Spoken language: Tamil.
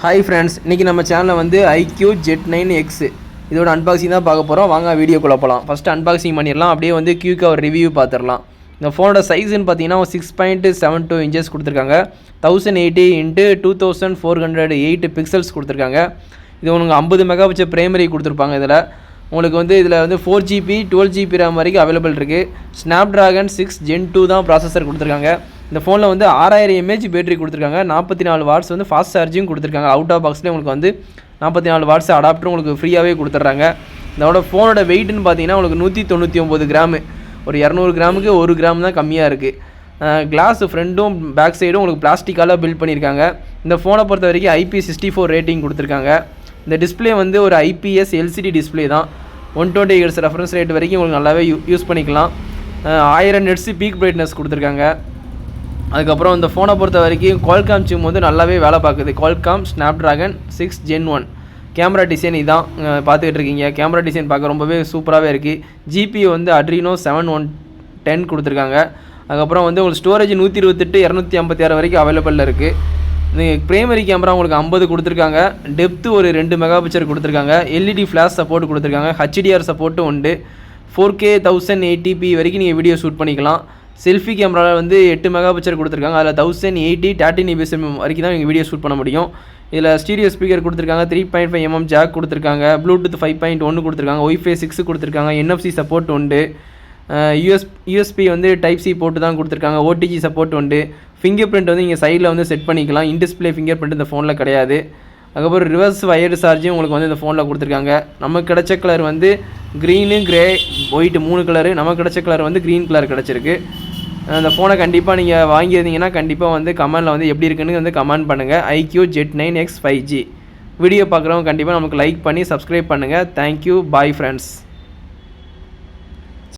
ஹாய் ஃப்ரெண்ட்ஸ், இன்றைக்கி நம்ம சேனலில் வந்து iQOO Z9X இதோட அன்பாக்சிங் தான் பார்க்க போகிறோம். வாங்க வீடியோக்குள்ளே போகலாம். ஃபஸ்ட்டு அன்பாக்சிங் பண்ணிடலாம், அப்படியே வந்து QK ஒரு ரிவ்யூ பார்த்துடலாம். இந்த ஃபோனோட சைஸ்ன்னு பார்த்தீங்கன்னா 6.72 இன்ச்சஸ் கொடுத்துருக்காங்க. 1080 × 2408 பிக்சல்ஸ் கொடுத்துருக்காங்க. இது உங்களுக்கு 50 மெகாபிக்சல் பிரைமரி கொடுத்துருப்பாங்க. உங்களுக்கு வந்து இதில் வந்து 4GB 12GB RAM வரைக்கும் அவைலபிள் இருக்குது. Snapdragon 6 Gen 2 தான் ப்ராசஸர் கொடுத்துருக்காங்க. இந்த ஃபோனில் வந்து 6000 mAh பேட்டரி கொடுத்துருக்காங்க. 44 வாட்ஸ் வந்து ஃபாஸ்ட் சார்ஜிங் கொடுத்துருக்காங்க. அவுட் ஆஃப் பாக்ஸ்லேயே உங்களுக்கு வந்து 44 வாட்ஸ் அடாப்டர் உங்களுக்கு ஃப்ரீயாகவே கொடுத்துட்றாங்க. இதோட ஃபோனோட வெயிட்னு பார்த்தீங்கன்னா உங்களுக்கு 199 கிராமு. ஒரு 200 கிராமுக்கு 1 கிராம் தான் கம்மியாக இருக்குது. கிளாஸ் ஃப்ரண்ட்டும் பேக் சைடும் உங்களுக்கு பிளாஸ்டிக்கால் பில்ட் பண்ணியிருக்காங்க. இந்த ஃபோனை பொறுத்த வரைக்கும் IP64 ரேட்டிங் கொடுத்துருக்காங்க. இந்த டிஸ்பிளே வந்து ஒரு IPS LCD டிஸ்பிளே தான். 120 Hz ரெஃபரன்ஸ் ரேட் வரைக்கும் உங்களுக்கு நல்லாவே யூஸ் பண்ணிக்கலாம். 1000 nits பீக் பிரைட்னஸ் கொடுத்துருக்காங்க. அதுக்கப்புறம் இந்த ஃபோனை பொறுத்த வரைக்கும் Qualcomm சிம் வந்து நல்லாவே வேலை பார்க்குது. Qualcomm Snapdragon 6 Gen 1 camera design இதான் பார்த்துக்கிட்டு இருக்கீங்க. கேமரா டிசைன் பார்க்க ரொம்பவே சூப்பராகவே இருக்குது. GPU வந்து Adreno 7110 கொடுத்துருக்காங்க. அதுக்கப்புறம் வந்து உங்களுக்கு ஸ்டோரேஜ் 128 256 வரைக்கும் அவைலபிளில் இருக்குது. பிரைமரி கேமரா உங்களுக்கு 50 கொடுத்துருக்காங்க. டெப்த்து ஒரு 2 மெகாபிக்சல் கொடுத்துருக்காங்க. LED ஃப்ளாஷ் சப்போர்ட் கொடுத்துருக்காங்க. HDR சப்போர்ட்டும் உண்டு. 4K 1080p வரைக்கும் நீங்கள் வீடியோ ஷூட் பண்ணிக்கலாம். செல்ஃபி கேமராவில் வந்து 8 மெகாபிக்சல் கொடுத்துருக்காங்க. அதில் 1080 13 வரைக்கும் தான் நீங்கள் வீடியோ ஷூட் பண்ண முடியும். இதில் ஸ்டீரியோ ஸ்பீக்கர் கொடுத்துருக்காங்க. 3.5 mm ஜாக் கொடுத்துருக்காங்க. ப்ளூடூத் 5.1 கொடுத்துருக்காங்க. Wi-Fi 6 கொடுத்துருக்காங்க. NFC சப்போர்ட் உண்டு. USB வந்து டைப் C போட்டு தான் கொடுத்துருக்காங்க. OTG சப்போர்ட் உண்டு. ஃபிங்கர் பிரிண்ட் வந்து நீங்கள் சைடில் வந்து செட் பண்ணிக்கலாம். இன்டிஸ்பிளே ஃபிங்கர் பிரிண்ட் இந்த ஃபோனில் கிடையாது. அதுக்கப்புறம் ரிவர்ஸ் வயர்டு சார்ஜும் உங்களுக்கு வந்து இந்த ஃபோனில் கொடுத்துருக்காங்க. நமக்கு கிடைச்ச கலர் வந்து க்ரீனு, கிரே, ஒயிட் 3 கலரு. நமக்கு கிடைச்ச கலர் வந்து க்ரீன் கலர் கிடச்சிருக்கு. அந்த ஃபோனை கண்டிப்பாக நீங்கள் வாங்கியிருந்தீங்கன்னா கண்டிப்பாக வந்து கமெண்டில் வந்து எப்படி இருக்குன்னு வந்து கமெண்ட் பண்ணுங்கள். iQOO Z9X 5G வீடியோ பார்க்குறவங்க கண்டிப்பாக நமக்கு லைக் பண்ணி சப்ஸ்கிரைப் பண்ணுங்கள். Thank you, bye friends.